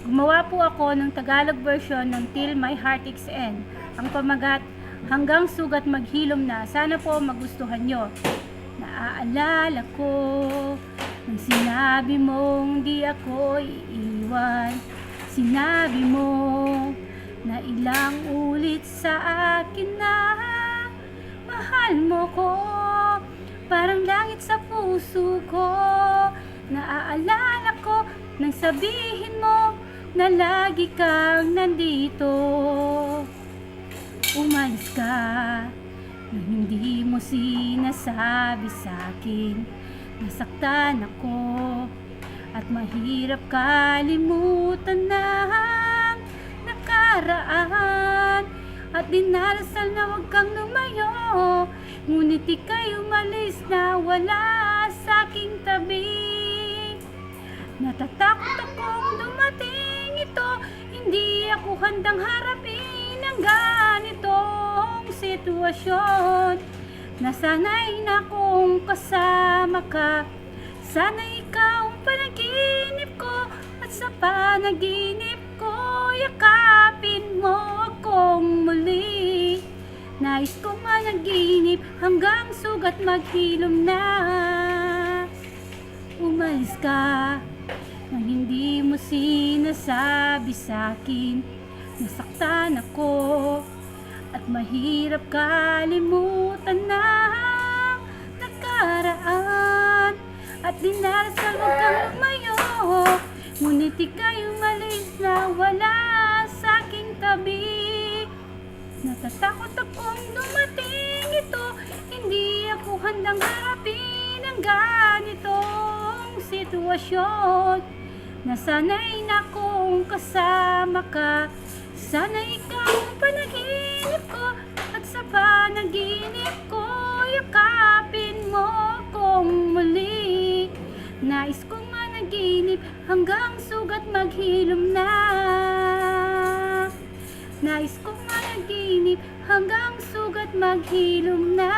Gumawa po ako ng Tagalog version ng Till My Heart Aches End. Ang pamagat, hanggang sugat maghilom na. Sana po magustuhan nyo. Naaalala ko nang sinabi mong di ako iiwan. Sinabi mo na ilang ulit sa akin na mahal mo ko, parang langit sa puso ko. Naaalala ko nang sabihin mo na lagi kang nandito. Umalis ka na hindi mo sinasabi sa'kin. Nasaktan ako at mahirap kalimutan na ang nakaraan. At dinarasal na huwag kang lumayo, ngunit ika'y umalis na wala sa'king tabi. Natatakot akong dumating ito, hindi ako handang harapin ang ganitong sitwasyon. Nasanay na kong kasama ka, sana ikaw ang panaginip ko, at sa panaginip ko yakapin mo akong muli. Nais kong managinip hanggang sugat maghilom na. Umalis ka nang hindi mo sinasabi sa'kin. Nasaktan ako at mahirap kalimutan na ang nakaraan. At dinarasal huwag kang lumayo, ngunit ika'y umalis na wala sa'king tabi. Natatakot akong dumating ito, hindi ako handang harapin ang ganitong sitwasyon. Nasanay na kong kasama ka, sana ikaw ang panaginip ko, at sa panaginip ko yakapin mo akong muli. Nais kong managinip hanggang sugat maghilom na. Nais kong managinip hanggang sugat maghilom na.